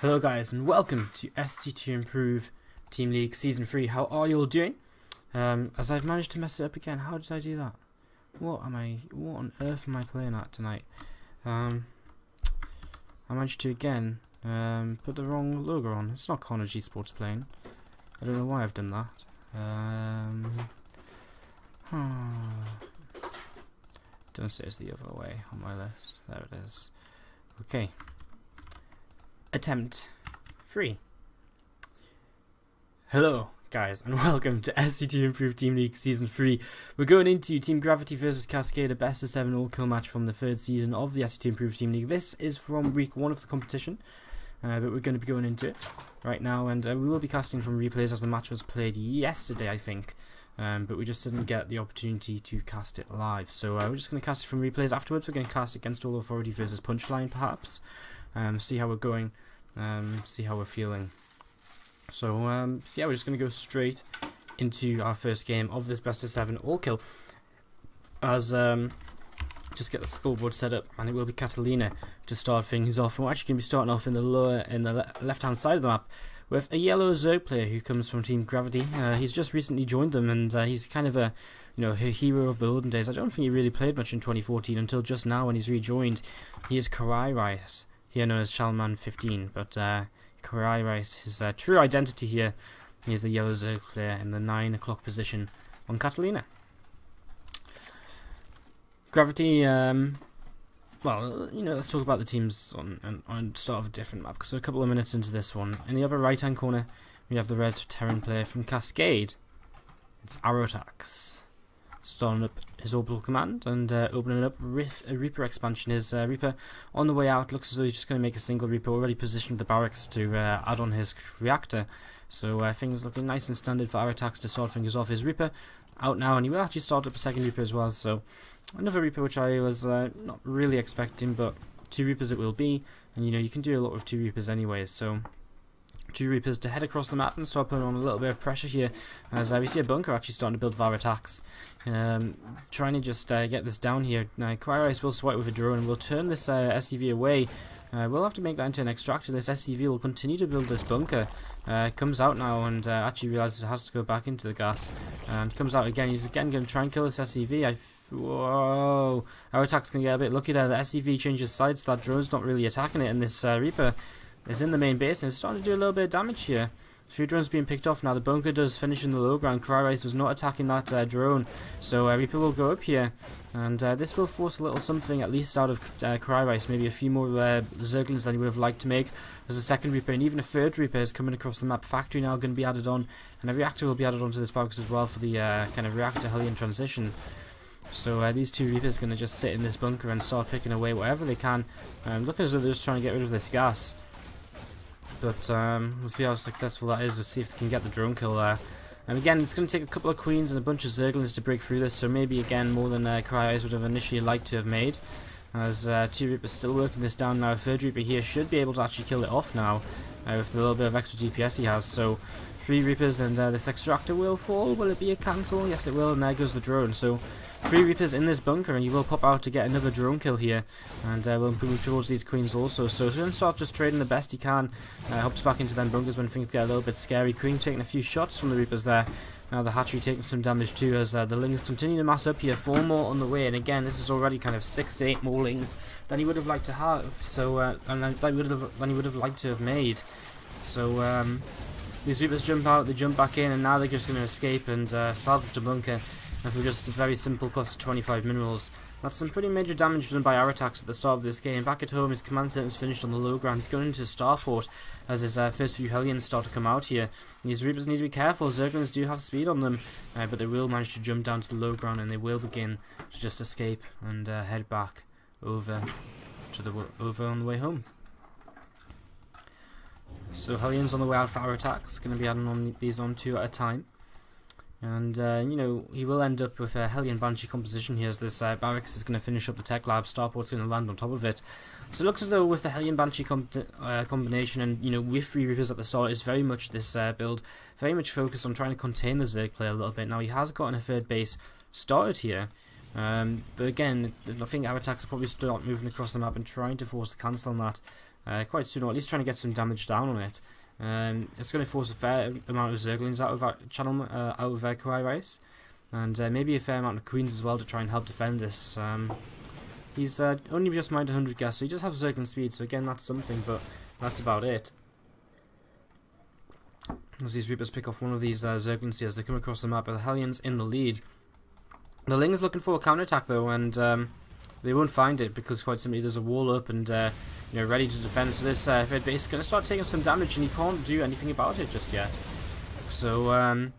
Hello guys and welcome to SC2 Improve Team League Season 3. How are you all doing? As I've managed to mess it up again. How did I do that? What on earth am I playing at tonight? I managed to again put the wrong logo on. It's not Connor G Sports playing. I don't know why I've done that. Don't say it's the other way on my list. There it is. Okay. Attempt 3. Hello guys and welcome to SC2 Improve Team League Season 3. We're going into Team Gravity vs Cascade, a best of 7 all-kill match from the third season of the SC2 Improve Team League. This is from week 1 of the competition, but we're going to be going into it right now, and we will be casting from replays as the match was played yesterday, I think. But we just didn't get the opportunity to cast it live, so we're just going to cast it from replays. Afterwards we're going to cast against All Authority versus Punchline perhaps. See how we're going, see how we're feeling. So yeah, we're just going to go straight into our first game of this best of 7 all kill. As just get the scoreboard set up, and it will be Catalina to start things off. And we're actually going to be starting off in the left hand side of the map with a yellow Zerg player who comes from Team Gravity. He's just recently joined them, and he's kind of a a hero of the olden days. I don't think he really played much in 2014 until just now when he's rejoined. He is Karai Rice, here known as Chalman 15, but Karai Rice, his true identity here, he is the yellow Zerg player in the 9 o'clock position on Catalina. Gravity, well, let's talk about the teams on start of a different map, because we're a couple of minutes into this one. In the upper right hand corner we have the red Terran player from Cascade. It's Aerotax, starting up his orbital command and opening up a Reaper expansion. His Reaper on the way out looks as though he's just going to make a single Reaper, already positioned the barracks to add on his reactor. So things looking nice and standard for Aerotax to start things off. His Reaper out now, and he will actually start up a second Reaper as well. So another Reaper which I was not really expecting, but 2 Reapers it will be. And you can do a lot with 2 Reapers anyways, so 2 Reapers to head across the map and start putting on a little bit of pressure here, as we see a bunker actually starting to build for Aerotax. Trying to just get this down here. Now Quirice will swipe with a drone and will turn this SCV away. We'll have to make that into an extractor. This SCV will continue to build this bunker. Comes out now and actually realizes it has to go back into the gas. And comes out again. He's again going to try and kill this SCV. Whoa! Aerotax can get a bit lucky there. The SCV changes sides. That drone's not really attacking it, and this Reaper is in the main base and it's starting to do a little bit of damage here. A few drones being picked off now. The bunker does finish in the low ground. Crywright was not attacking that drone, so Reaper will go up here, and this will force a little something at least out of Crywright. Maybe a few more Zerglings than he would have liked to make. There's a second Reaper, and even a third Reaper is coming across the map. Factory now going to be added on, and a reactor will be added onto this box as well for the kind of reactor Hellion transition. So these 2 Reapers are going to just sit in this bunker and start picking away whatever they can. Looking as though they're just trying to get rid of this gas. But we'll see how successful that is. We'll see if they can get the drone kill there. And again, it's going to take a couple of Queens and a bunch of Zerglings to break through this, so maybe again more than Cryos would have initially liked to have made. As 2 Reapers still working this down now. A third Reaper here should be able to actually kill it off now with the little bit of extra DPS he has. So 3 Reapers and this extractor will fall. Will it be a cancel? Yes it will, and there goes the drone. So 3 Reapers in this bunker, and you will pop out to get another drone kill here, and we'll move towards these Queens also. So he'll start just trading the best he can, hops back into them bunkers when things get a little bit scary. Queen taking a few shots from the Reapers there. Now the hatchery taking some damage too, as the Lings continue to mass up here. 4 more on the way, and again this is already kind of 6 to 8 more Lings than he would have liked to have. So than he would have liked to have made. So these Reapers jump out, they jump back in, and now they're just going to escape and salvage the bunker. And for just a very simple cost of 25 minerals. That's some pretty major damage done by Aerotax at the start of this game. Back at home, his command center is finished on the low ground. He's going into Starport as his first few Hellions start to come out here. These Reapers need to be careful. Zerglings do have speed on them, but they will manage to jump down to the low ground, and they will begin to just escape and head back over on the way home. So Hellions on the way out for Aerotax. Going to be adding these on 2 at a time. And, he will end up with a Hellion Banshee composition here, as this barracks is going to finish up the tech lab. Starport's going to land on top of it. So it looks as though with the Hellion Banshee combination and, with 3 Reapers at the start, it's very much this build, very much focused on trying to contain the Zerg player a little bit. Now, he has gotten a third base started here, but again, I think Aerotax will probably start moving across the map and trying to force the cancel on that. quite soon, or at least trying to get some damage down on it. It's going to force a fair amount of Zerglings out of our channel, out of Karai Rice, and maybe a fair amount of Queens as well to try and help defend this. He's only just mined 100 gas, so he does have Zergling speed, so again that's something, but that's about it. As these Reapers pick off one of these Zerglings here as they come across the map, but the Hellions in the lead. The Ling's looking for a counterattack though, and they won't find it because quite simply there's a wall up and ready to defend. So this Fed base is going to start taking some damage, and he can't do anything about it just yet. So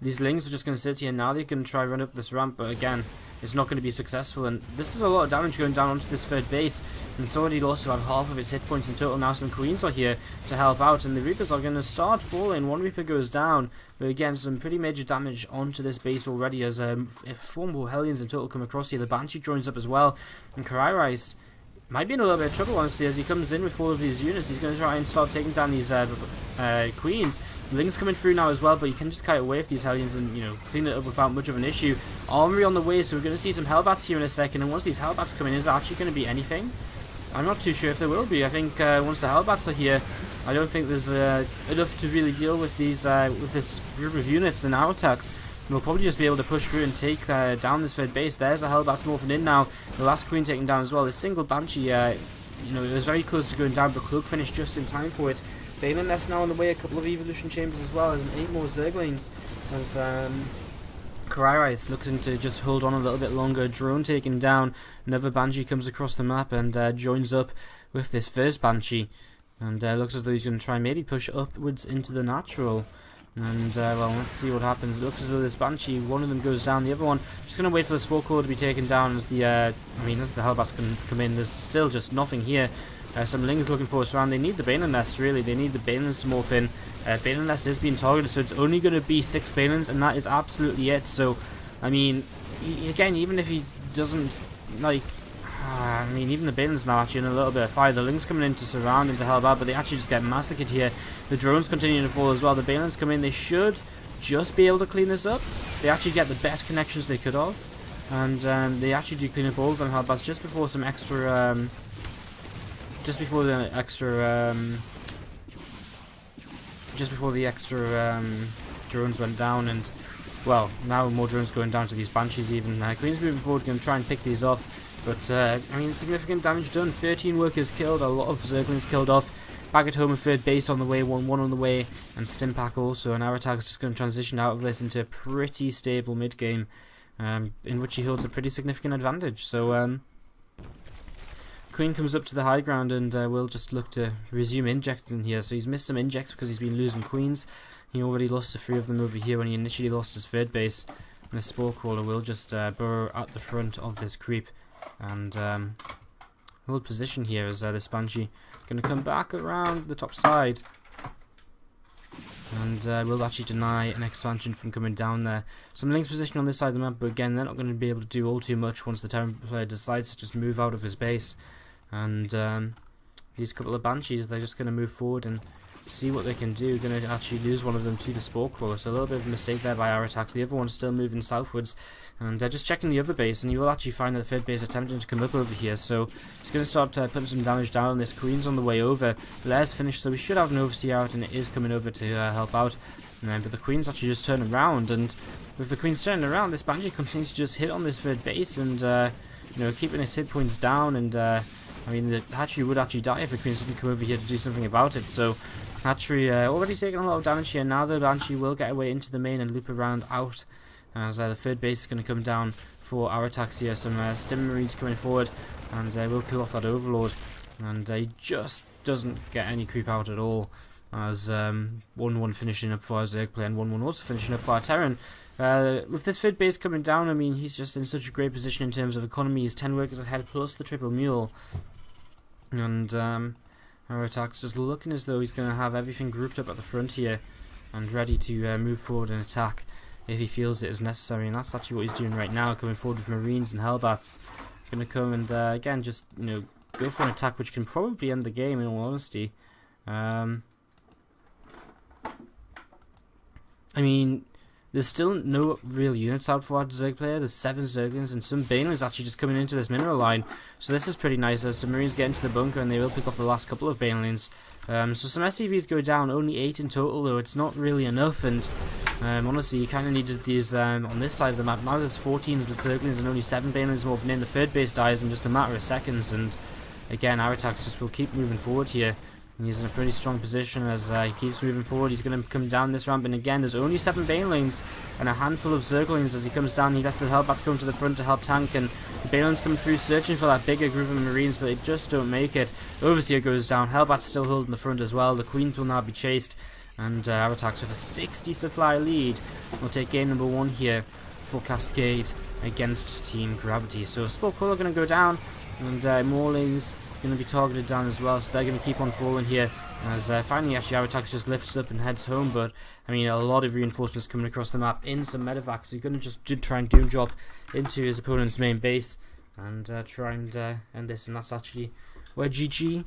these Lings are just going to sit here now. They can try run up this ramp, but again, it's not going to be successful. And this is a lot of damage going down onto this third base, and it's already lost about half of its hit points in total. Now some Queens are here to help out, and the Reapers are going to start falling. One Reaper goes down, but again, some pretty major damage onto this base already as 4 more Hellions in total come across here. The Banshee joins up as well, and Karai Rice might be in a little bit of trouble, honestly, as he comes in with all of these units. He's going to try and start taking down these Queens. Ling's coming through now as well, but you can just kite away with these Hellions and, clean it up without much of an issue. Armory on the way, so we're going to see some Hellbats here in a second, and once these Hellbats come in, is there actually going to be anything? I'm not too sure if there will be. I think once the Hellbats are here, I don't think there's enough to really deal with these with this group of units and our attacks. We'll probably just be able to push through and take down this third base. There's the Hellbats morphing in now. The last Queen taken down as well. This single Banshee, it was very close to going down, but Cloak finished just in time for it. Balin Nest now on the way, a couple of Evolution Chambers as well, as 8 more Zerglings. As Karai Rice looks to just hold on a little bit longer. Drone taken down. Another Banshee comes across the map and joins up with this first Banshee. And looks as though he's going to try and maybe push upwards into the natural. And, well, let's see what happens. It looks as though this Banshee, one of them goes down, the other one just going to wait for the Spore Core to be taken down as the, as the Hellbats can come in. There's still just nothing here. Some Lings looking for a surround. They need the Balin Nest, really. They need the Balins to morph in. Balin Nest is being targeted, so it's only going to be 6 Balins, and that is absolutely it. So, again, even if he doesn't, even the Balins now actually in a little bit of fire. The Lings coming in to surround into Hellbat, but they actually just get massacred here. The drones continue to fall as well. The Balins come in. They should just be able to clean this up. They actually get the best connections they could have, and they actually do clean up all of them Hellbats just before some extra, just before the extra drones went down. And well, now more drones going down to these Banshees even. Queen's moving forward, going to try and pick these off. But, significant damage done. 13 workers killed, a lot of Zerglings killed off. Back at home, a third base on the way, 1-1 on the way, and Stimpack also. And our attack is just going to transition out of this into a pretty stable mid-game, in which he holds a pretty significant advantage. So, Queen comes up to the high ground, and we'll just look to resume injects in here. So he's missed some injects because he's been losing Queens. He already lost 3 of them over here when he initially lost his third base. And the Spore Crawler will just burrow at the front of this creep. And hold position here as this Banshee going to come back around the top side, and will actually deny an expansion from coming down there. Some Lings position on this side of the map, but again they're not going to be able to do all too much once the Terran player decides to just move out of his base. And these couple of Banshees, they're just going to move forward and see what they can do. Going to actually lose one of them to the Spore Crawler, so a little bit of a mistake there by our attacks. The other one's still moving southwards, and they're just checking the other base, and you will actually find that the third base attempting to come up over here. So it's going to start putting some damage down on this. Queen's on the way over. Blair's finished, so we should have an Overseer out, and it is coming over to help out. But the Queen's actually just turning around, and with the Queen's turning around, this Banshee continues to just hit on this third base, and keeping its hit points down. And the Hatchery would actually die if the Queens didn't come over here to do something about it. So Hatchery already taking a lot of damage here. Now the Banshee will get away into the main and loop around out, as the third base is going to come down for our attacks here. Some Stim Marines coming forward, and we'll kill off that Overlord. And he just doesn't get any creep out at all, as 1-1 finishing up for our Zerg play, and 1-1 also finishing up for our Terran. With this third base coming down, he's just in such a great position in terms of economy. He's 10 workers ahead plus the triple mule. And our attack's just looking as though he's going to have everything grouped up at the front here and ready to move forward and attack if he feels it is necessary. And that's actually what he's doing right now, coming forward with Marines and Hellbats. Going to come and again just go for an attack which can probably end the game, in all honesty. There's still no real units out for our Zerg player. There's 7 Zerglings and some Banelings actually just coming into this mineral line. So this is pretty nice as some Marines get into the bunker and they will pick off the last couple of Banelings. So some SCVs go down, only 8 in total though. It's not really enough, and honestly you kind of needed these on this side of the map. Now there's 14 Zerglings and only 7 Banelings moving in. The third base dies in just a matter of seconds, and again our attacks just will keep moving forward here. He's in a pretty strong position as he keeps moving forward. He's going to come down this ramp, and again, there's only 7 Banelings and a handful of Zerglings. As he comes down, he lets the Hellbats come to the front to help tank, and the Banelings come through searching for that bigger group of Marines, but they just don't make it. Overseer goes down. Hellbats still holding the front as well. The Queens will now be chased, and our attacks with a 60 supply lead will take game number 1 here for Cascade against Team Gravity. So Sport Color going to go down, and Maulings going to be targeted down as well, so they're going to keep on falling here as finally actually our attack just lifts up and heads home. But I mean, a lot of reinforcements coming across the map in some medevacs, so you're going to just try and doom job into his opponent's main base and try and end this, and that's actually where GG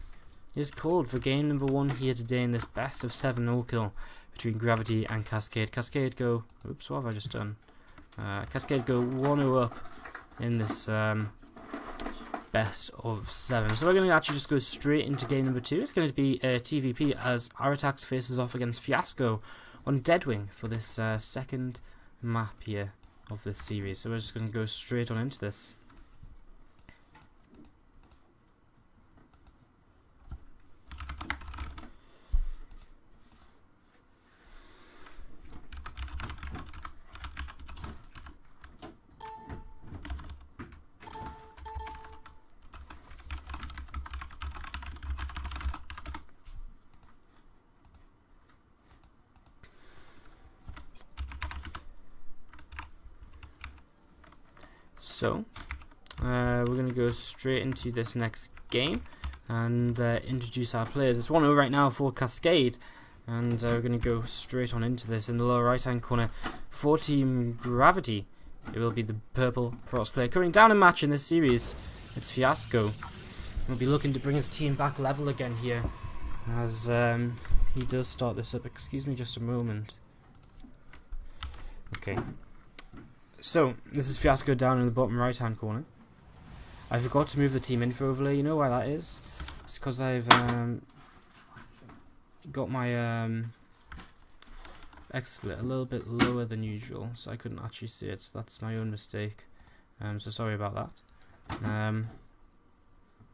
is called for game number 1 here today in this best of 7 all-kill between Gravity and Cascade. Cascade go, oops, what have I just done? Cascade go 1-0 up in this best of 7. So we're going to actually just go straight into game number 2. It's going to be a TVP as our attacks faces off against Fiasco on Deadwing for this second map here of this series. So we're just going to go straight on into this. So, we're going to go straight into this next game and introduce our players. It's 1-0 right now for Cascade, and we're going to go straight on into this. In the lower right hand corner for Team Gravity, it will be the purple Protoss player. Coming down a match in this series, it's Fiasco. We'll be looking to bring his team back level again here as he does start this up. Excuse me just a moment. Okay. So, this is Fiasco down in the bottom right hand corner. I forgot to move the team info overlay. You know why that is? It's because I've got my XSplit a little bit lower than usual, so I couldn't actually see it. So that's my own mistake. So sorry about that.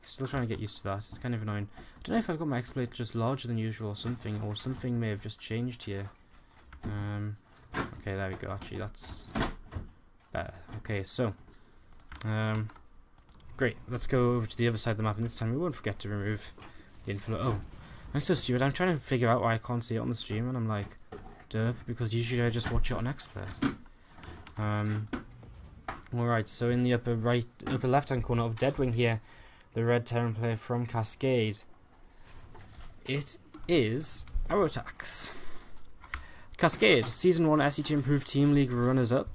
Still trying to get used to that. It's kind of annoying. I don't know if I've got my XSplit just larger than usual or something may have just changed here. Okay, there we go. Actually, that's better. Okay, so great. Let's go over to the other side of the map, and this time we won't forget to remove the inflow. Oh, I'm so stupid. I'm trying to figure out why I can't see it on the stream, and I'm like, derp, because usually I just watch it on XSplit. Alright, so in the upper left hand corner of Deadwing here, the red Terran player from Cascade, it is our attacks. Cascade, Season 1 SC2 Improved Team League runners-up.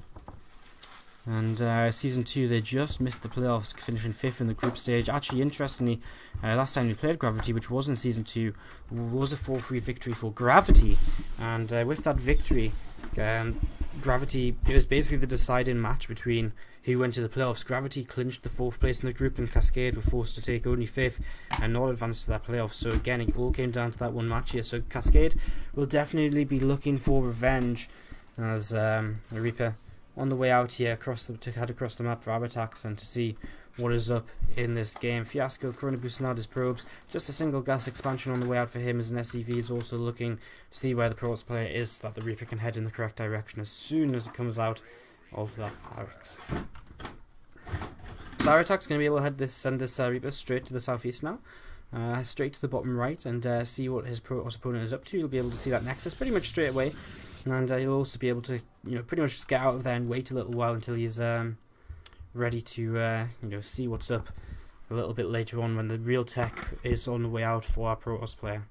And Season 2, they just missed the playoffs, finishing 5th in the group stage. Actually, interestingly, last time we played Gravity, which was in Season 2, was a 4-3 victory for Gravity. And with that victory, Gravity, it was basically the deciding match between who went to the playoffs. Gravity clinched the 4th place in the group, and Cascade were forced to take only 5th and not advance to that playoff. So again, it all came down to that one match here. So Cascade will definitely be looking for revenge as the Reaper on the way out here to head across the map for our attacks and to see what is up in this game. Fiasco currently boosting out his probes. Just a single gas expansion on the way out for him, as an SCV is also looking to see where the Protoss player is so that the Reaper can head in the correct direction as soon as it comes out of that barracks. So our attack's going to be able to send this Reaper straight to the southeast now. Straight to the bottom right and see what his Protoss opponent is up to. You'll be able to see that Nexus pretty much straight away. And you'll also be able to, pretty much just get out of there and wait a little while until he's ready to, see what's up a little bit later on when the real tech is on the way out for our Protoss player.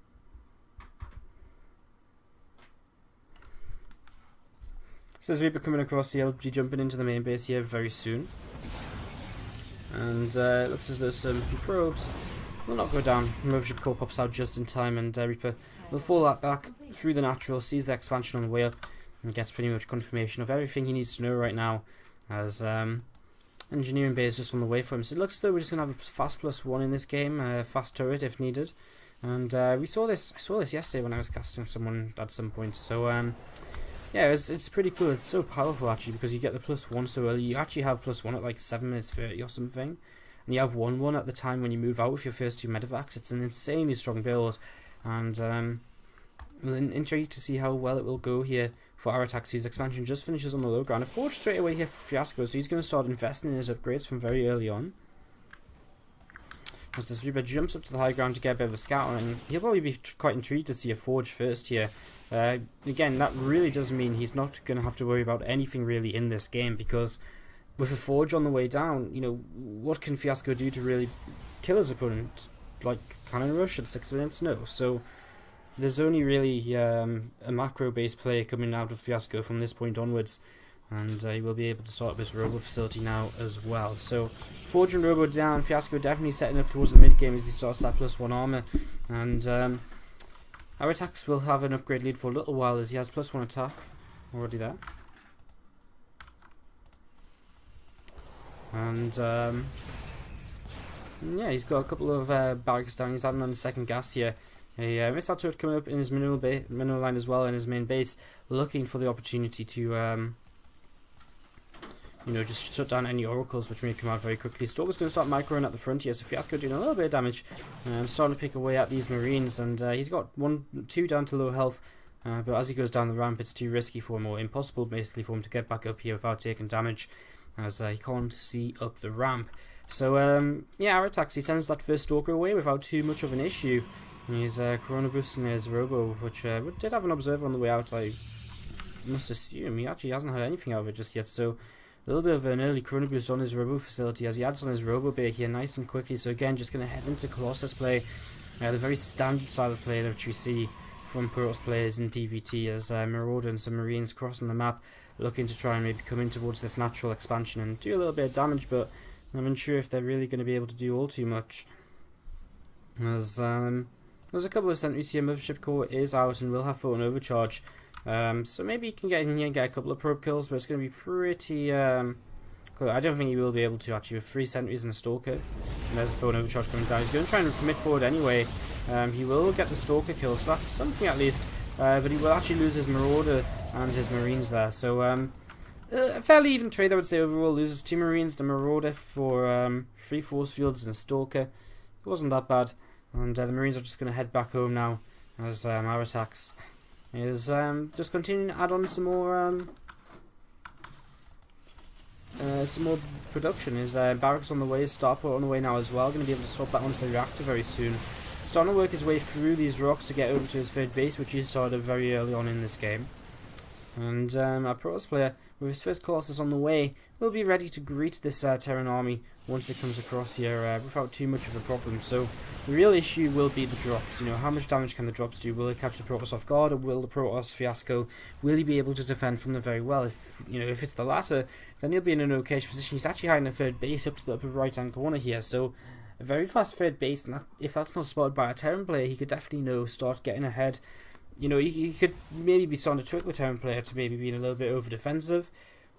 So as Reaper coming across here, he'll be jumping into the main base here very soon. And it looks as though some probes will not go down. Mothership core pops out just in time, and Reaper will fall that back through the natural, sees the expansion on the way up, and gets pretty much confirmation of everything he needs to know right now, as engineering bay is just on the way for him. So it looks as though we're just going to have a fast +1 in this game, fast turret if needed. And I saw this yesterday when I was casting someone at some point. So yeah, it's pretty cool. It's so powerful actually, because you get the +1 so early. You actually have +1 at like 7 minutes 30 or something, and you have 1/1 at the time when you move out with your first 2 medevacs. It's an insanely strong build, and we're intrigued to see how well it will go here for Aratax, whose expansion just finishes on the low ground. A forge straight away here for Fiasco, so he's going to start investing in his upgrades from very early on. As this Reaper jumps up to the high ground to get a bit of a scout, and he'll probably be quite intrigued to see a forge first here. Again, that really does mean he's not going to have to worry about anything really in this game, because with a forge on the way down, you know, what can Fiasco do to really kill his opponent? Like cannon rush at 6 minutes? No. So there's only really a macro-based play coming out of Fiasco from this point onwards, and he will be able to start up his robo facility now as well. So forge and robo down, Fiasco definitely setting up towards the mid game as he starts that +1 armor, and Aratax will have an upgrade lead for a little while as he has +1 attack already there. And yeah, he's got a couple of barracks down. He's adding on the second gas here. A missile turret coming up in his mineral line as well in his main base, looking for the opportunity to you know, just shut down any oracles which may come out very quickly. Stalker's going to start microing at the front here, so Fiasco doing a little bit of damage, starting to pick away at these marines, and he's got 2 down to low health, but as he goes down the ramp it's too risky for him, or impossible basically for him to get back up here without taking damage, as he can't see up the ramp. So yeah, Aratax, he sends that first Stalker away without too much of an issue. He's Corona boosting his robo, which did have an observer on the way out. I must assume he actually hasn't had anything out of it just yet, so a little bit of an early Corona boost on his robo facility as he adds on his robo bay here nice and quickly. So again, just going to head into Colossus play, the very standard style of play that we see from Protoss players in PvT, as Marauder and some Marines crossing the map, looking to try and maybe come in towards this natural expansion and do a little bit of damage, but I'm unsure if they're really going to be able to do all too much. As there's a couple of sentries here. Mothership Core is out and will have full overcharge. So maybe he can get in here and get a couple of probe kills, but it's going to be pretty close. I don't think he will be able to actually with 3 sentries and a Stalker. And there's a full overcharge coming down. He's going to try and commit forward anyway. He will get the Stalker kill, so that's something at least. But he will actually lose his Marauder and his Marines there. So a fairly even trade, I would say, overall. Loses 2 Marines, the Marauder for 3 force fields and a Stalker. It wasn't that bad. And the Marines are just going to head back home now, as Aratax is just continuing to add on some more production. His barracks on the way, his starport on the way now as well. Going to be able to swap that onto the reactor very soon. Starting to work his way through these rocks to get over to his third base, which he started very early on in this game. And our Protoss player, with his first Colossus on the way, will be ready to greet this Terran army once it comes across here without too much of a problem. So the real issue will be the drops. You know, how much damage can the drops do? Will it catch the Protoss off guard, or will the Protoss Fiasco, will he be able to defend from them very well? If it's the latter, then he'll be in an okay position. He's actually hiding a third base up to the upper right hand corner here, so a very fast third base, and if that's not spotted by a Terran player, he could definitely start getting ahead. You know, he could maybe be starting to trick the Terran player to maybe being a little bit over defensive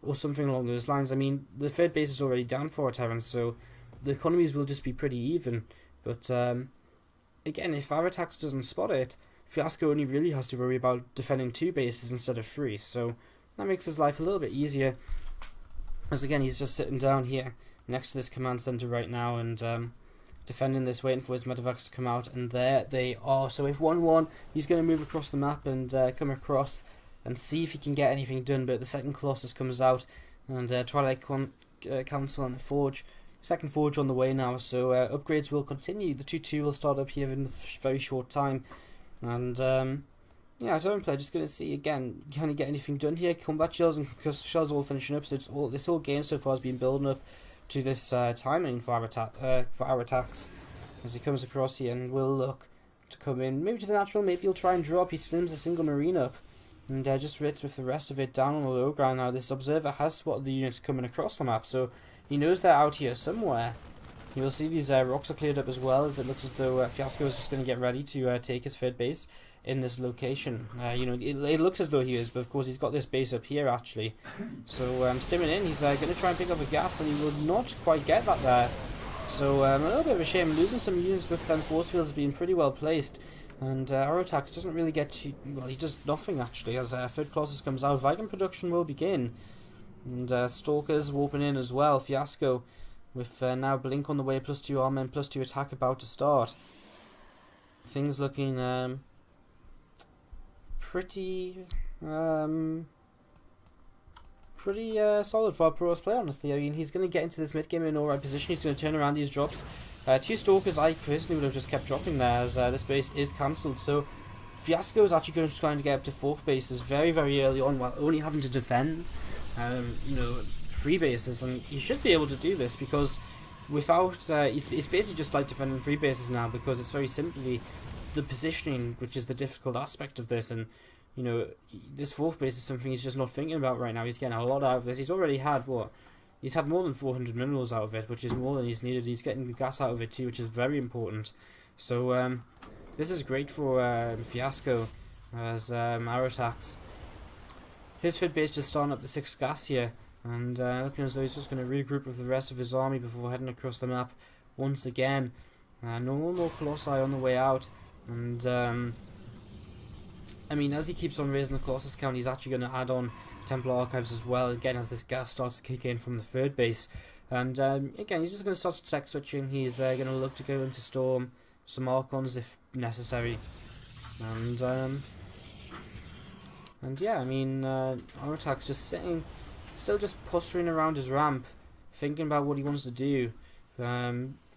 or something along those lines. I mean, the third base is already down for a Terran, so the economies will just be pretty even. But again, if Aratax doesn't spot it, Fiasco only really has to worry about defending 2 bases instead of 3, so that makes his life a little bit easier. As again, he's just sitting down here next to this command center right now and defending this, waiting for his medevacs to come out, and there they are. So with 1-1, he's going to move across the map and come across and see if he can get anything done. But the second Colossus comes out, and Twilight Council and a Forge. Second Forge on the way now, so upgrades will continue. The 2-2 will start up here in a very short time. And yeah, Terran player just going to see again, can he get anything done here? Combat shells and shells all finishing up, so this whole game so far has been building up to this timing for Aratax as he comes across here and will look to come in, maybe to the natural, maybe he'll try and drop. He slims a single Marine up and just rits with the rest of it down on the low ground. Now this observer has spotted the units coming across the map, so he knows they're out here somewhere, You will see these rocks are cleared up as well, as it looks as though Fiasco is just going to get ready to take his third base in this location. You know, it looks as though he is, but of course he's got this base up here actually. So stimming in, he's going to try and pick up a gas, and he will not quite get that there. So a little bit of a shame, losing some units with them force fields being pretty well placed. And Aerotax doesn't really get to, well, he does nothing actually, as third Colossus comes out. Viking production will begin. And Stalkers warping in as well. Fiasco with now Blink on the way, +2 armor and +2 attack about to start. Things looking pretty solid for our Protoss player, honestly. I mean, he's going to get into this mid-game in an alright position. He's going to turn around these drops. 2 Stalkers I personally would have just kept dropping there, as this base is cancelled. So Fiasco is actually going to try to get up to 4th bases very, very early on, while only having to defend, you know, 3 bases. And he should be able to do this, because without, it's basically just like defending 3 bases now, because it's very simply the positioning which is the difficult aspect of this. And you know, this 4th base is something he's just not thinking about right now. He's getting a lot out of this. He's already had, what? He's had more than 400 minerals out of it, which is more than he's needed. He's getting the gas out of it too, which is very important. So, this is great for Fiasco, as Aerotax. His 5th base just starting up the 6th gas here, and looking as though he's just going to regroup with the rest of his army before heading across the map once again. No more Colossi on the way out, and I mean, as he keeps on raising the Colossus count, he's actually going to add on Templar Archives as well, again, as this gas starts to kick in from the 3rd base. And again, he's just going to start tech switching. He's going to look to go into Storm, some Archons if necessary. And yeah, I mean, Aerotax just sitting, still just posturing around his ramp, thinking about what he wants to do.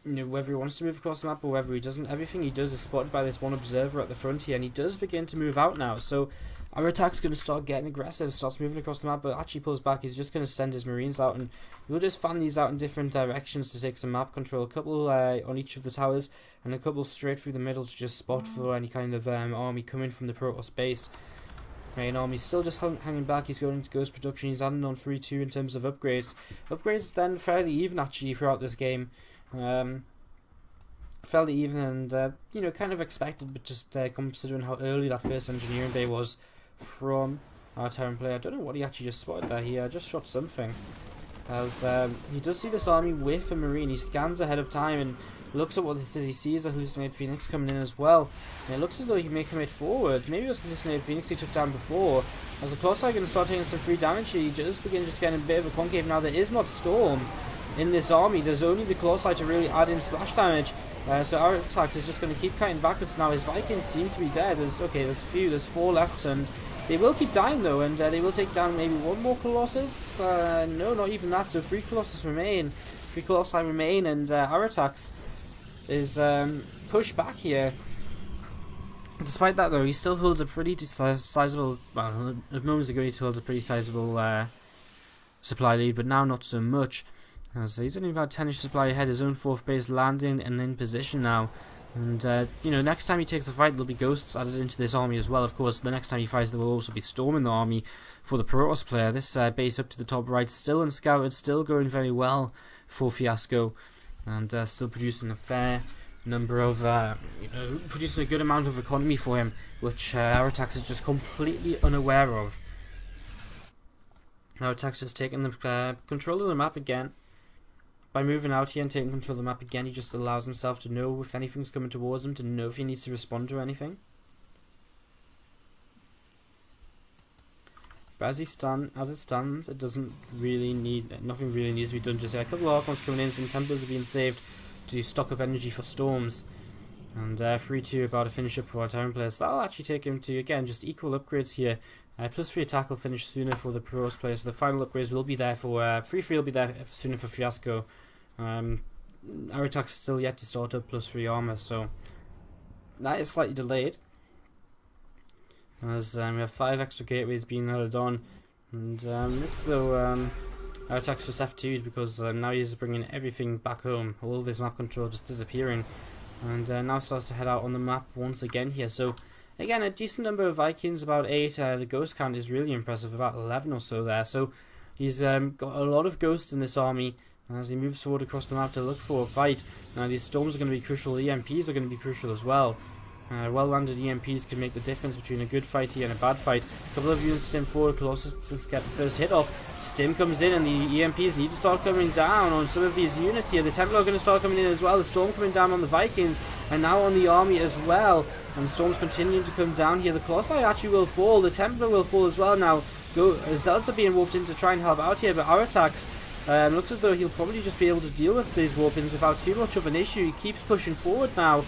You know, whether he wants to move across the map or whether he doesn't. Everything he does is spotted by this one observer at the front here, and he does begin to move out now. So Aerotax is going to start getting aggressive, starts moving across the map, but actually pulls back. He's just going to send his Marines out, and he'll just fan these out in different directions to take some map control. A couple on each of the towers, and a couple straight through the middle to just spot for any kind of army coming from the Protoss base. Main army still just hanging back. He's going into Ghost production. He's adding on 3-2 in terms of upgrades. Upgrades then fairly even actually throughout this game. Fairly even, and you know, kind of expected, but just considering how early that first engineering bay was from our Terran player. I don't know what he actually just spotted there. He just shot something, as he does see this army with a Marine. He scans ahead of time and looks at what this is. He sees a hallucinated Phoenix coming in as well, and it looks as though he may commit forward. Maybe it was the hallucinated Phoenix he took down before. As the Colossi are going to start taking some free damage, he just begins just getting a bit of a concave. Now there is not Storm in this army. There's only the Colossi to really add in splash damage. So Aerotax is just going to keep cutting backwards now. His Vikings seem to be dead. There's 4 left, and they will keep dying though, and they will take down maybe 1 more Colossus. No, not even that. So 3 Colossi remain, and Aerotax is pushed back here. Despite that though, he still holds a pretty sizable, well, a moment ago he still holds a pretty sizable supply lead, but now not so much. So he's only about 10ish supply ahead. His own 4th base landing and in position now. And, you know, next time he takes a fight, there'll be Ghosts added into this army as well. Of course, the next time he fights, there will also be Storm in the army for the Protoss player. This base up to the top right, still unscouted, still going very well for Fiasco. And still producing a fair number of, you know, producing a good amount of economy for him, which Aerotax is just completely unaware of. Aerotax just taking the control of the map again. By moving out here and taking control of the map again, he just allows himself to know if anything's coming towards him, to know if he needs to respond to anything. But as it stands, it doesn't really need, nothing really needs to be done just yet. A couple of Archons coming in, some Templars are being saved to stock up energy for storms. And 3-2 about to finish up for our Terran players. So that'll actually take him to, again, just equal upgrades here. +3 attack will finish sooner for the Protoss players. So the final upgrades will be there for, 3-3 will be there sooner for Fiasco. Aerotax still yet to start up +3 armor, so that is slightly delayed. As we have 5 extra gateways being added on. And looks as though Aerotax just F2'd because now he's bringing everything back home. All of his map control just disappearing. And now starts to head out on the map once again here. So again, a decent number of Vikings, about 8. The ghost count is really impressive, about 11 or so there. So he's got a lot of ghosts in this army. as he moves forward across the map to look for a fight. Now these storms are going to be crucial, EMPs are going to be crucial as well. Well-landed EMPs can make the difference between a good fight here and a bad fight. A couple of units stim forward, Colossus does get the first hit off. Stim comes in and the EMPs need to start coming down on some of these units here. The Templar are going to start coming in as well. The Storm coming down on the Vikings and now on the army as well. And the Storm's continuing to come down here. The Colossi actually will fall. The Templar will fall as well now. Zealots are being warped in to try and help out here, but our attacks looks as though he'll probably just be able to deal with these warp-ins without too much of an issue. He keeps pushing forward now.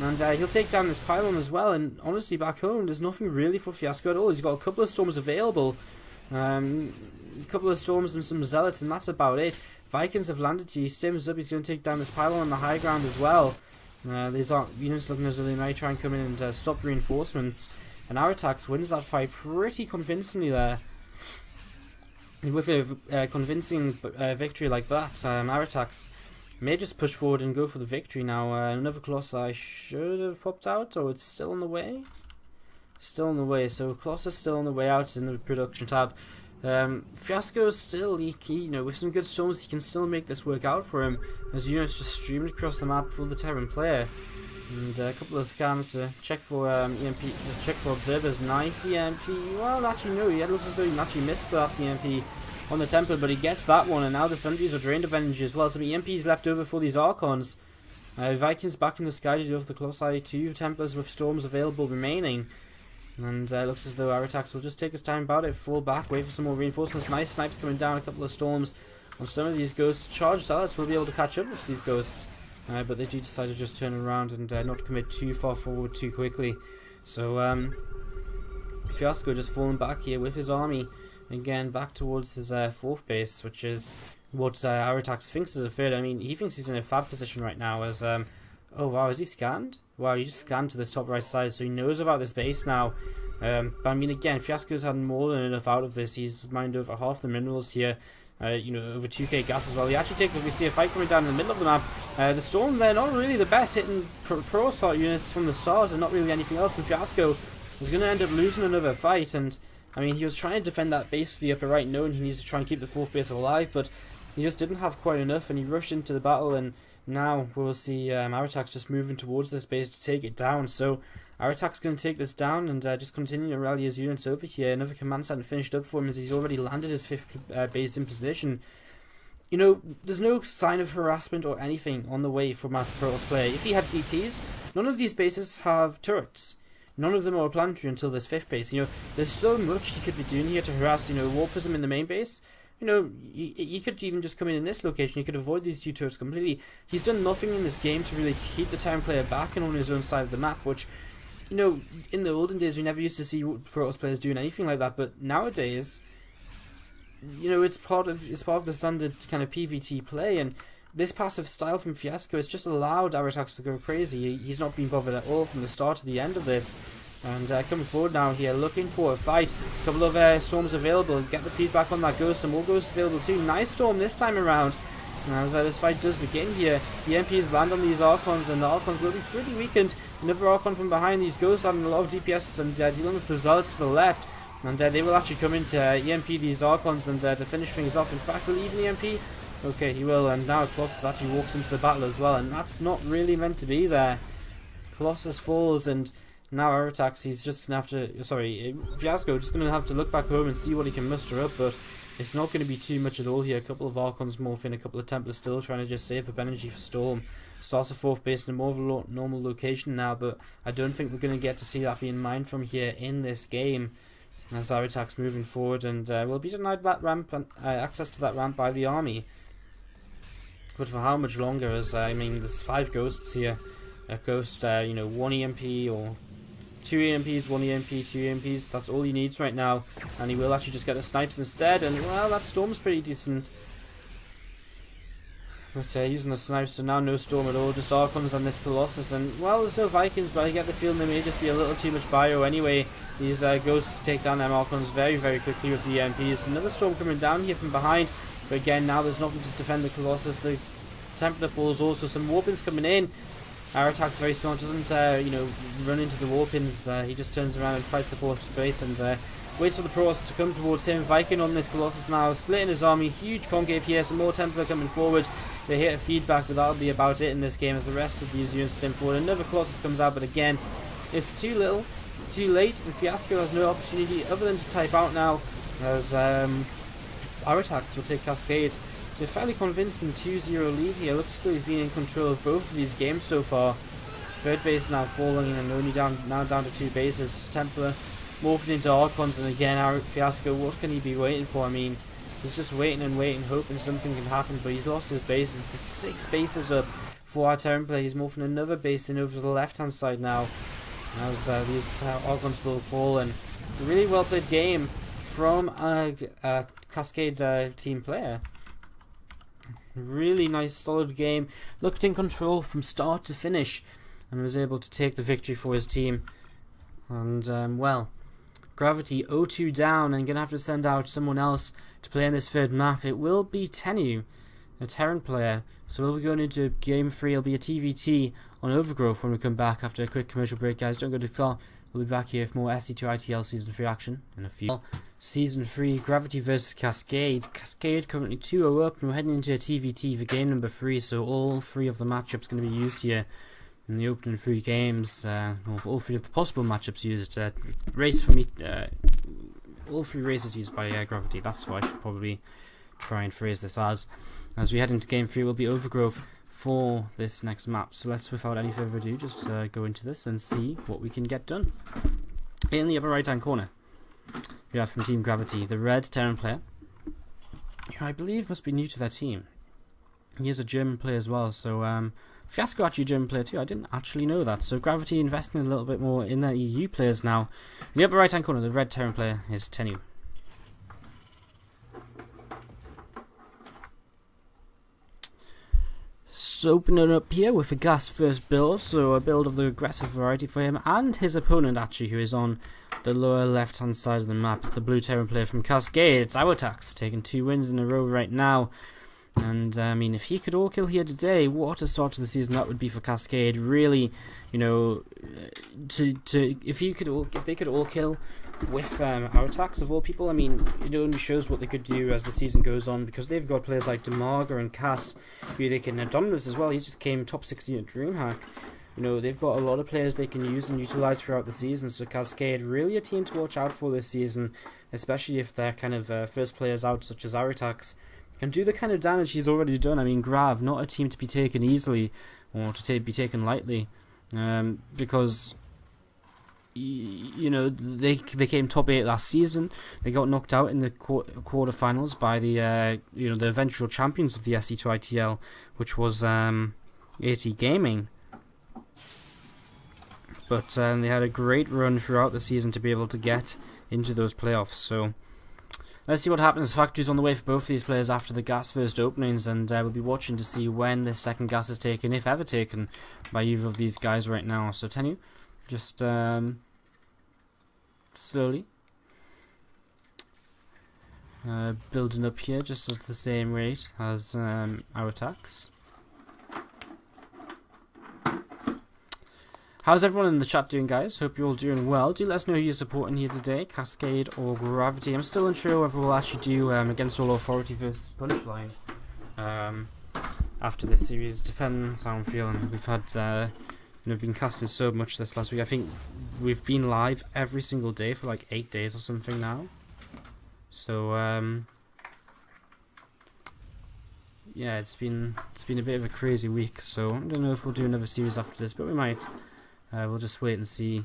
And he'll take down this pylon as well, and honestly back home there's nothing really for Fiasco at all. He's got a couple of storms available, a couple of storms and some zealots, and that's about it. Vikings have landed here, he stims up, he's going to take down this pylon on the high ground as well. These are units looking as though they might try and come in and stop reinforcements, and our attacks wins that fight pretty convincingly there. And with a convincing victory like that, our attacks may just push forward and go for the victory now. Another Colossi should have popped out, or it's still on the way? Still on the way, so Colossus still on the way out in the production tab. Fiasco is still, you know, with some good storms, he can still make this work out for him, as units just streamed across the map for the Terran player. And a couple of scans to check for EMP, check for observers. Nice EMP. Well, actually no, it looks as though he actually missed that EMP on the Templar, but he gets that one, and now the sentries are drained of energy as well. Some EMPs left over for these Archons. Vikings back in the sky to deal with the Colossi, 2 Templars with storms available remaining. And it looks as though our attacks will just take us time about it, fall back, wait for some more reinforcements. Nice snipes coming down, a couple of storms on some of these ghosts. Charged zealots will be able to catch up with these ghosts, but they do decide to just turn around and not commit too far forward too quickly. So Fiasco just falling back here with his army. Again, back towards his 4th base, which is what our attacks thinks is a 3rd. I mean, he thinks he's in a fab position right now as, oh wow, is he scanned? Wow, he just scanned to this top right side, so he knows about this base now. But I mean, again, Fiasco's had more than enough out of this. He's mined over half the minerals here, you know, over 2k gas as well. He actually we see a fight coming down in the middle of the map. The Storm, they're not really the best, hitting pro assault units from the start and not really anything else, and Fiasco is going to end up losing another fight. And I mean, he was trying to defend that base to the upper right, knowing he needs to try and keep the 4th base alive, but he just didn't have quite enough, and he rushed into the battle, and now we'll see our attacks just moving towards this base to take it down. So our attack's going to take this down and just continue to rally his units over here. Another command center finished up for him as he's already landed his 5th base in position. You know, there's no sign of harassment or anything on the way from our Protoss player. If he had DTs, none of these bases have turrets. None of them are planetary until this 5th base. You know, there's so much he could be doing here to harass, you know, warpism in the main base. You know, he could even just come in this location. He could avoid these 2 turrets completely. He's done nothing in this game to really keep the Terran player back and on his own side of the map, which, you know, in the olden days we never used to see Protoss players doing anything like that, but nowadays, you know, it's part of the standard kind of PvT play, and this passive style from Fiasco has just allowed our attacks to go crazy. He's not been bothered at all from the start to the end of this. And coming forward now here, looking for a fight. A couple of storms available. Get the feedback on that ghost. Some more ghosts available too. Nice storm this time around. And as this fight does begin here, the MPs land on these Archons, and the Archons will be pretty weakened. Another Archon from behind. These ghosts adding a lot of DPS and dealing with the Zealots to the left. And they will actually come in to EMP these Archons and to finish things off. In fact, will he even EMP? Okay, he will, and now Colossus actually walks into the battle as well, and that's not really meant to be there. Colossus falls, and now our attacks, he's just going to have to, sorry, Fiasco just going to have to look back home and see what he can muster up, but it's not going to be too much at all here. A couple of Archons morph in, a couple of Templars still trying to just save up energy for Storm. Start a 4th base in a more normal location now, but I don't think we're going to get to see that being mined from here in this game. As our attacks moving forward, and we'll be denied that ramp and access to that ramp by the army. But for how much longer? As I mean, there's 5 ghosts here. A ghost, you know, 1 EMP or 2 EMPs, 1 EMP, 2 EMPs. That's all he needs right now, and he will actually just get the snipes instead. And well, that Storm's pretty decent. But using the snipes, so now no Storm at all, just Archons and this Colossus. And well, there's no Vikings, but I get the feeling there may just be a little too much bio anyway. These ghosts take down them Archons very, very quickly with the EMPs. Another Storm coming down here from behind. But again, now there's nothing to defend the Colossus. The Templar falls also. Some Warpins coming in. Our attack's very smart, doesn't you know, run into the wall pins. He just turns around and fights the force space and waits for the pros to come towards him. Viking on this Colossus now, splitting his army. Huge concave here, some more Templar coming forward. They hit a feedback, but that'll be about it in this game as the rest of these units stem forward. Another Colossus comes out, but again, it's too little, too late, and Fiasco has no opportunity other than to type out now, as our attacks will take Cascade to a fairly convincing 2-0 lead here. Looks as though he's been in control of both of these games so far. Third base now falling and only now down to 2 bases. Templar morphing into Archons, and again our Fiasco, what can he be waiting for? I mean, he's just waiting and waiting, hoping something can happen, but he's lost his bases. The 6 bases up for our Terran player. He's morphing another base in over to the left hand side now, as these Archons will fall. And a really well played game from a Cascade team player. Really nice solid game, looked in control from start to finish and was able to take the victory for his team. And well, Gravity 0-2 down, and gonna have to send out someone else to play in this third map. It will be Tenu, a Terran player, so we'll be going into game 3. It'll be a TVT on Overgrowth when we come back after a quick commercial break, guys. Don't go too far. We'll be back here with more SC2ITL Season 3 action in a few. Season 3, Gravity versus Cascade. Cascade currently 2-0 up, and we're heading into a TVT for game number 3, so all 3 of the matchups going to be used here in the opening 3 games. All 3 of the possible matchups used. Race for me, all 3 races used by Gravity. That's what I should probably try and phrase this as. As we head into game 3, will be Overgrowth for this next map. So let's, without any further ado, just go into this and see what we can get done. In the upper right hand corner, we have from Team Gravity the red Terran player, who I believe must be new to their team. He is a German player as well, so Fiasco actually a German player too. I didn't actually know that. So Gravity investing a little bit more in their EU players now. In the upper right hand corner, the red Terran player is Tenu. So opening up here with a gas first build, so a build of the aggressive variety for him and his opponent actually, who is on the lower left hand side of the map. It's the blue Terran player from Cascade. It's our attacks, taking 2 wins in a row right now. And I mean, if he could all kill here today, what a start to the season that would be for Cascade. Really, you know, if they could all kill with our attacks of all people, I mean, it only shows what they could do as the season goes on, because they've got players like Demarga and Cass, who they can Dominus as well. He just came top 16 at DreamHack. You know, they've got a lot of players they can use and utilize throughout the season. So Cascade, really a team to watch out for this season, especially if they're kind of first players out, such as our attacks, can do the kind of damage he's already done. I mean, Grav, not a team to be taken easily or to be taken lightly, because you know, they came top 8 last season. They got knocked out in the quarterfinals by the you know, the eventual champions of the SC2ITL, which was AT Gaming. But they had a great run throughout the season to be able to get into those playoffs. So let's see what happens. Factories on the way for both of these players after the gas first openings, and we'll be watching to see when this second gas is taken, if ever taken, by either of these guys right now. So Tenu, just slowly building up here, just at the same rate as our attacks. How's everyone in the chat doing, guys? Hope you're all doing well. Do let us know who you're supporting here today, Cascade or Gravity. I'm still unsure whether we'll actually do Against All Authority versus Punchline after this series. Depends how I'm feeling. We've had you know, been casting so much this last week. I think we've been live every single day for like 8 days or something now. So yeah, it's been a bit of a crazy week. So I don't know if we'll do another series after this, but we might. We'll just wait and see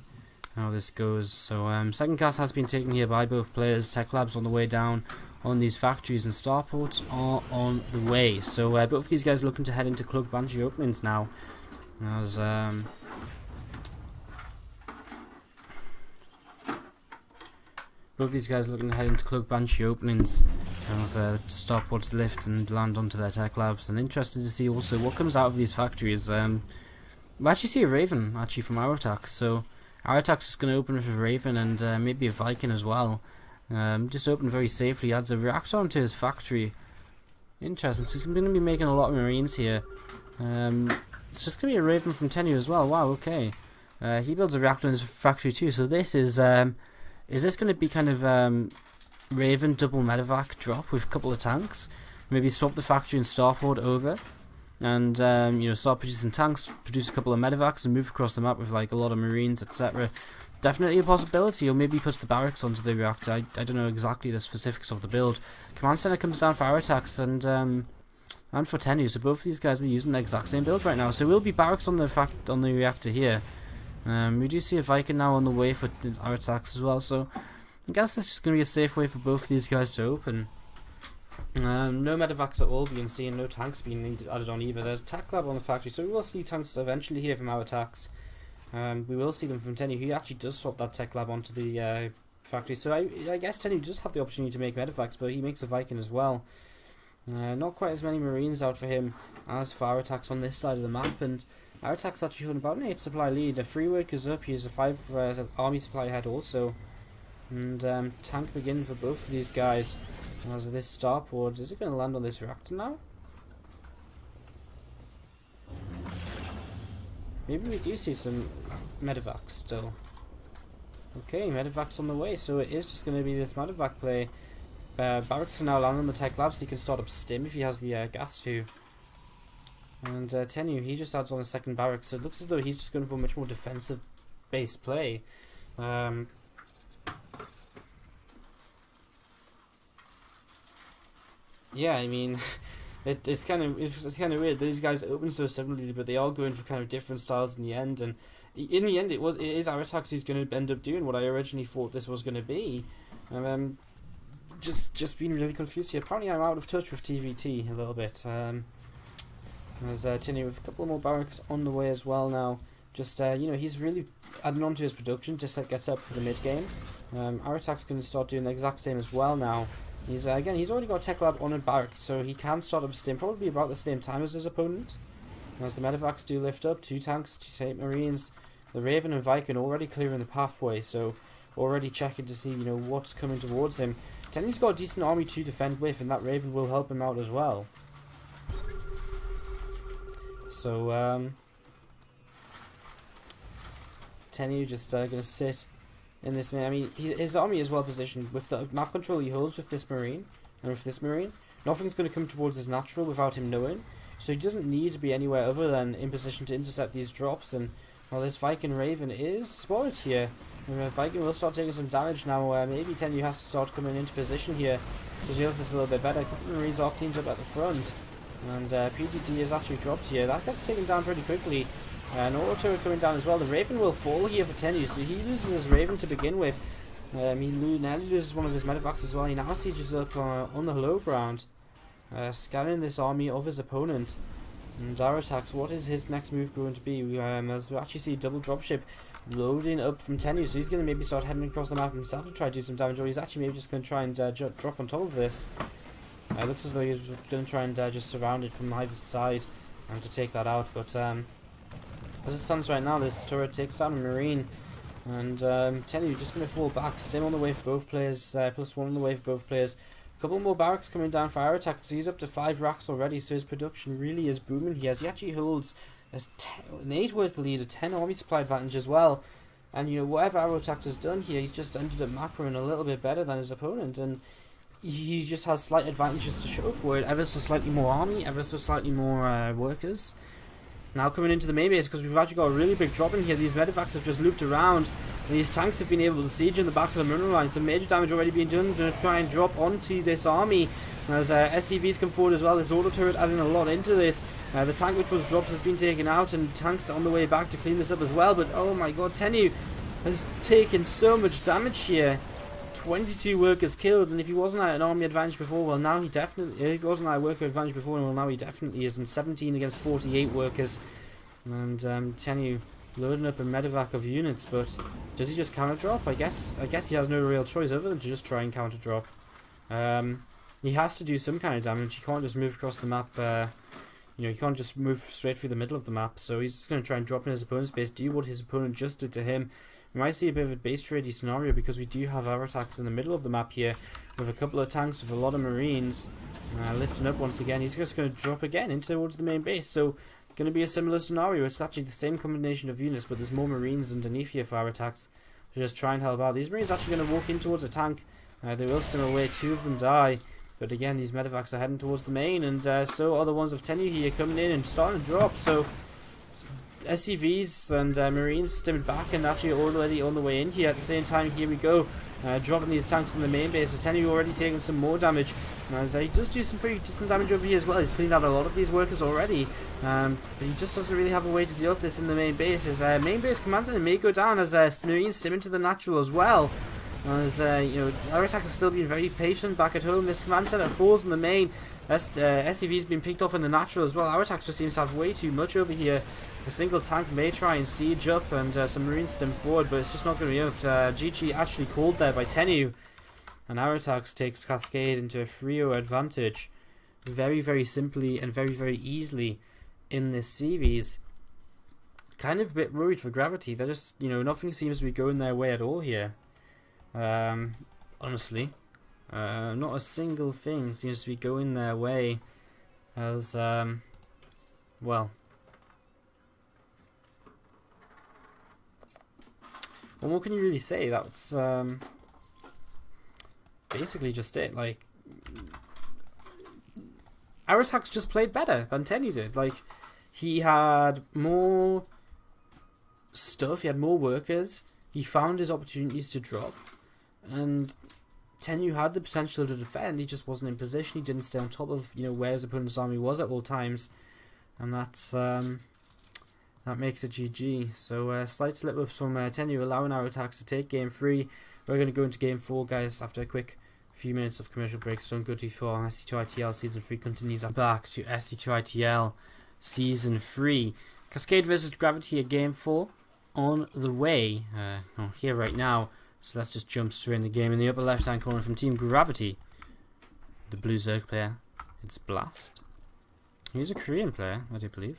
how this goes. So second cast has been taken here by both players. Tech Labs on the way down on these factories, and starports are on the way. So both of these guys are looking to head into Cloak Banshee openings now. As both these guys are looking to head into Cloak Banshee openings as starports lift and land onto their Tech Labs. And interested to see also what comes out of these factories. We actually see a Raven actually from our attack, so our attack's just going to open with a Raven and maybe a Viking as well. Just open very safely, adds a reactor onto his factory. Interesting, so he's going to be making a lot of Marines here. it's just going to be a Raven from Tenyu as well. Wow, okay. He builds a reactor in his factory too, so this is this going to be kind of Raven double medevac drop with a couple of tanks? Maybe swap the factory and starport over, and you know, start producing tanks, produce a couple of medevacs, and move across the map with like a lot of marines, etc. Definitely a possibility, or maybe puts the barracks onto the reactor. I don't know exactly the specifics of the build. Command center comes down for our attacks, and for Tenyu, so both of these guys are using the exact same build right now. So we'll be barracks on the reactor here. We do see a Viking now on the way for our attacks as well, so I guess this is going to be a safe way for both of these guys to open. No medevacs at all being seen, no tanks being added on either. There's a tech lab on the factory, so we will see tanks eventually here from our attacks. We will see them from Tenyu. He actually does swap that tech lab onto the factory, so I guess Tenyu does have the opportunity to make medevacs, but he makes a Viking as well. Not quite as many marines out for him as for our attacks on this side of the map, and our attacks actually holding about an 8 supply lead. A free work is up, he's a 5 army supply ahead also. And tank begin for both of these guys. As this starport, is it going to land on this reactor now? Maybe we do see some medevacs still. Okay, medevacs on the way, so it is just going to be this medevac play. Barracks are now landing on the tech lab, so he can start up stim if he has the gas to. And Tenyu, he just adds on a second barracks, so it looks as though he's just going for a much more defensive based play. Yeah, I mean, it's kind of weird. These guys open so similarly, but they are going for kind of different styles in the end. And in the end, it is our attacks who's going to end up doing what I originally thought this was going to be. Just being really confused here. Apparently, I'm out of touch with TVT a little bit. There's Tenyu with a couple more barracks on the way as well now. Just you know, he's really adding on to his production to get set up for the mid game. Our attack's going to start doing the exact same as well now. He's he's already got a tech lab on a barracks, so he can start up stim probably about the same time as his opponent. As the medevacs do lift up, 2 tanks, 2 marines, the Raven and Viking already clearing the pathway, so already checking to see, you know, what's coming towards him. Tenyu's got a decent army to defend with, and that Raven will help him out as well. So Tenyu just going to sit in this man. I mean, his army is well positioned with the map control he holds with this marine and with this marine. Nothing's going to come towards his natural without him knowing, so he doesn't need to be anywhere other than in position to intercept these drops. And well, this Viking Raven is spotted here. Viking will start taking some damage now. Maybe Tenyu has to start coming into position here to deal with this a little bit better. A couple of marines are cleaned up at the front, and PTT is actually dropped here. That gets taken down pretty quickly. And auto turret coming down as well. The Raven will fall here for Tenyu, so he loses his Raven to begin with. He nearly loses one of his medevacs as well. He now sieges up on the low ground, scanning this army of his opponent. And our attacks, what is his next move going to be? As we actually see double dropship loading up from Tenyu, so he's going to maybe start heading across the map himself to try to do some damage, or he's actually maybe just going to try and drop on top of this. It looks as though he's going to try and just surround it from either side and to take that out, but as it stands right now, this turret takes down a marine, and Tenyu just going to fall back. Stim on the way for both players, +1 on the way for both players. A couple more barracks coming down for our attack, so he's up to 5 racks already, so his production really is booming. He actually holds an 8 work lead, a 10 army supply advantage as well. And you know, whatever our attack has done here, he's just ended up macroing a little bit better than his opponent, and he just has slight advantages to show for it. Ever so slightly more army, ever so slightly more workers. Now coming into the main base, because we've actually got a really big drop in here. These medevacs have just looped around, and these tanks have been able to siege in the back of the mineral line. Some major damage already being done to try and drop onto this army. As SCVs come forward as well, this auto turret adding a lot into this. The tank which was dropped has been taken out, and tanks on the way back to clean this up as well. But oh my god, Tenyu has taken so much damage here. 22 workers killed, and if he wasn't at an army advantage before, well now he definitely, if he wasn't at a worker advantage before, well now he definitely is, and 17 against 48 workers. And Tenyu loading up a medevac of units, but does he just counter drop? I guess he has no real choice other than to just try and counter drop. He has to do some kind of damage. He can't just move across the map. You know, he can't just move straight through the middle of the map, so he's just going to try and drop in his opponent's base, do what his opponent just did to him. We might see a bit of a base trade scenario, because we do have our attacks in the middle of the map here with a couple of tanks with a lot of marines lifting up once again. He's just going to drop again in towards the main base, so going to be a similar scenario. It's actually the same combination of units, but there's more Marines underneath here for our attacks to just try and help out. These Marines are actually going to walk in towards a tank. They will stim away, 2 of them die. But again, these medevacs are heading towards the main, and so are the ones of Tenyu here coming in and starting to drop. So SCVs and Marines stimmed back and actually already on the way in here. At the same time, here we go, dropping these tanks in the main base. So Tenyu already taking some more damage, as he does do some pretty decent damage over here as well. He's cleaned out a lot of these workers already, but he just doesn't really have a way to deal with this in the main base. His main base command center may go down as Marines stim into the natural as well. As you know, our attack has still been very patient back at home. This command center falls in the main. SCV's been picked off in the natural as well. Our attack just seems to have way too much over here. A single tank may try and siege up, and some Marines stem forward, but it's just not going to be enough. GG actually called there by Tenyu, and our attacks takes Cascade into a 3-0 advantage, very, very simply and very, very easily in this series. Kind of a bit worried for Gravity. They're just, you know, nothing seems to be going their way at all here. Honestly, not a single thing seems to be going their way, as well, what more can you really say? That's basically just it. Like, our attacks just played better than Tenyu did. Like, he had more stuff, he had more workers, he found his opportunities to drop. And Tenyu had the potential to defend, he just wasn't in position, he didn't stay on top of, you know, where his opponent's army was at all times. And that's, that makes it GG. So, slight slip-ups from Tenyu, allowing our attacks to take game 3. We're going to go into game 4, guys, after a quick few minutes of commercial breaks. Don't go too far. SC2ITL Season 3 continues. I'm back to SC2ITL Season 3. Cascade versus Gravity at game 4 on the way. Here right now. So let's just jump straight in the game. In the upper left hand corner from Team Gravity, the blue Zerg player, it's Blast. He's a Korean player, I do believe.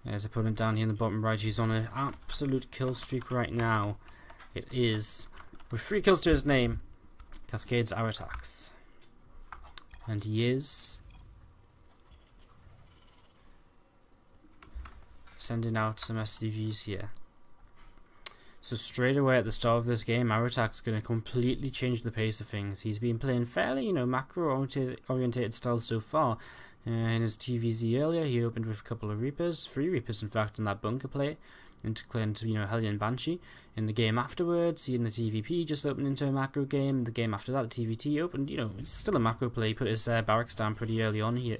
There's opponent down here in the bottom right. He's on an absolute kill streak right now. It is, with 3 kills to his name, Cascade's our attacks. And he is sending out some SCVs here. So straight away at the start of this game, our attack's going to completely change the pace of things. He's been playing fairly, you know, macro-orientated style so far. In his TVZ earlier, he opened with a couple of Reapers, 3 Reapers in fact, in that bunker play, into you know, Hellion Banshee. In the game afterwards, he in the TVP just opened into a macro game. The game after that, the TVT opened, you know, it's still a macro play. He put his barracks down pretty early on here.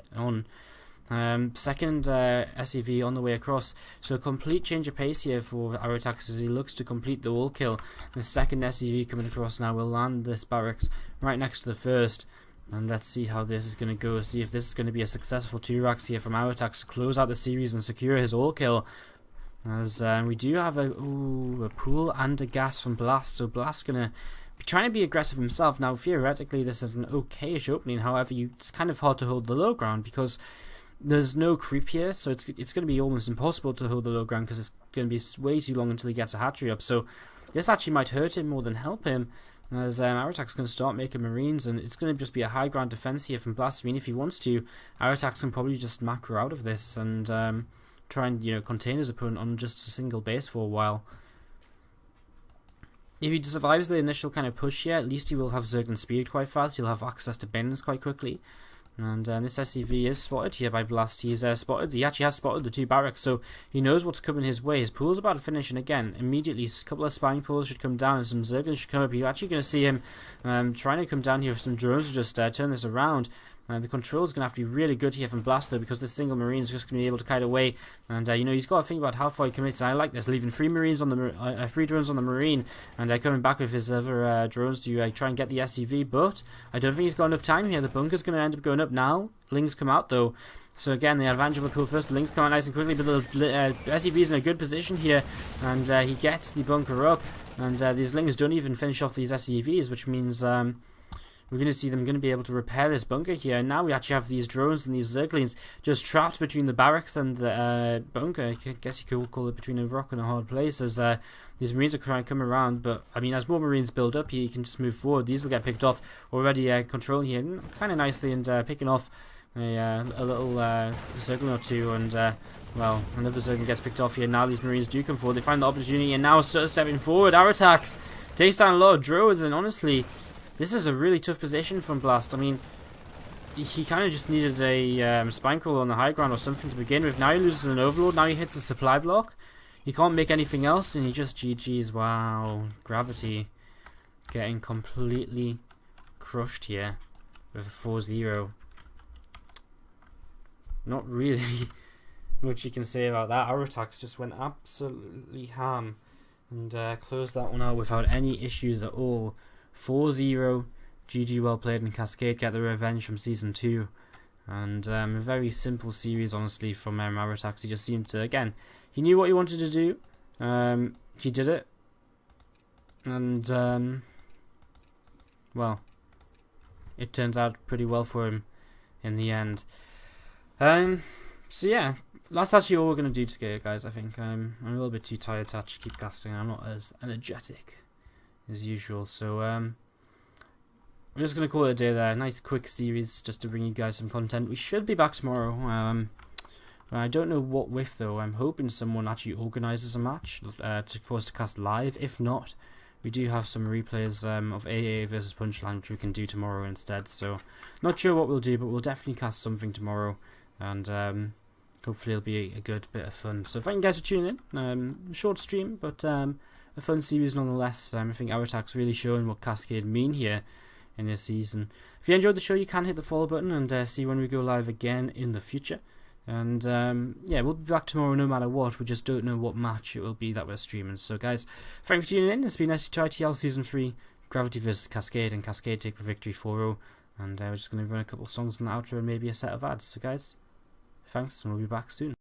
Second SCV on the way across, so a complete change of pace here for our attacks as he looks to complete the wall kill. The second SCV coming across now will land this barracks right next to the first, and let's see how this is going to go, see if this is going to be a successful 2 racks here from our attacks to close out the series and secure his all kill. As we do have a pool and a gas from Blast, so Blast's going to be trying to be aggressive himself. Now theoretically this is an okayish opening, however it's kind of hard to hold the low ground because there's no creep here, so it's going to be almost impossible to hold the low ground because it's going to be way too long until he gets a hatchery up. So this actually might hurt him more than help him, as our attack's going to start making Marines, and it's going to just be a high ground defense here from Blast. I mean, if he wants to, our attacks can probably just macro out of this and try and, you know, contain his opponent on just a single base for a while. If he survives the initial kind of push here, at least he will have Zerg and speed quite fast. He'll have access to bends quite quickly. And this SCV is spotted here by Blast. He actually has spotted the 2 barracks, so he knows what's coming his way. His pool's about to finish, and again, immediately a couple of spying pools should come down, and some Zerglings should come up. You're actually going to see him trying to come down here with some drones to just turn this around. The control is going to have to be really good here from Blast, though, because this single Marine is just going to be able to kite away. And, you know, he's got to think about how far he commits. And I like this, leaving 3 Marines on the 3 drones on the Marine, and coming back with his other drones to try and get the SCV. But I don't think he's got enough time here. The bunker's going to end up going up now. Lings come out, though. So again, the advantage of the pool first. The Lings come out nice and quickly, but the SCV's in a good position here, and he gets the bunker up. And these Lings don't even finish off these SCVs, which means we're going to see them going to be able to repair this bunker here. And now we actually have these drones and these Zerglings just trapped between the barracks and the bunker. I guess you could call it between a rock and a hard place, as these Marines are trying to come around. But, I mean, as more Marines build up here, you can just move forward. These will get picked off already, controlling here kind of nicely and picking off a little Zerglin or two, and well, another Zerglin gets picked off here. Now these Marines do come forward. They find the opportunity, and now stepping forward. Aratax takes down a lot of drones, and honestly, this is a really tough position from Blast. I mean, he kind of just needed a spine crawler on the high ground or something to begin with. Now he loses an overload. Now he hits a supply block. He can't make anything else, and he just GG's. Wow, Gravity getting completely crushed here with a 4-0. Not really much you can say about that. Aratax just went absolutely ham and closed that one out without any issues at all. 4-0. GG, well played, and Cascade get the revenge from Season 2. And a very simple series, honestly, from Aratax. He just seemed to, again, he knew what he wanted to do. He did it. And, well, it turned out pretty well for him in the end. So yeah, that's actually all we're going to do today, guys. I think I'm a little bit too tired to actually keep casting. I'm not as energetic as usual. So, I'm just going to call it a day there. Nice quick series just to bring you guys some content. We should be back tomorrow. I don't know what with though. I'm hoping someone actually organises a match for us to cast live. If not, we do have some replays of AA versus Punchline, which we can do tomorrow instead. So not sure what we'll do, but we'll definitely cast something tomorrow, and hopefully it'll be a good bit of fun. So thank you guys for tuning in. Short stream, but a fun series nonetheless. I think Aratax really showing what Cascade mean here in this season. If you enjoyed the show, you can hit the follow button and see when we go live again in the future. And yeah, we'll be back tomorrow no matter what. We just don't know what match it will be that we're streaming. So guys, thank you for tuning in. It's been SC2ITL Season 3, Gravity vs Cascade, and Cascade take the victory 4-0. And we're just going to run a couple of songs in the outro and maybe a set of ads. So guys, thanks, and we'll be back soon.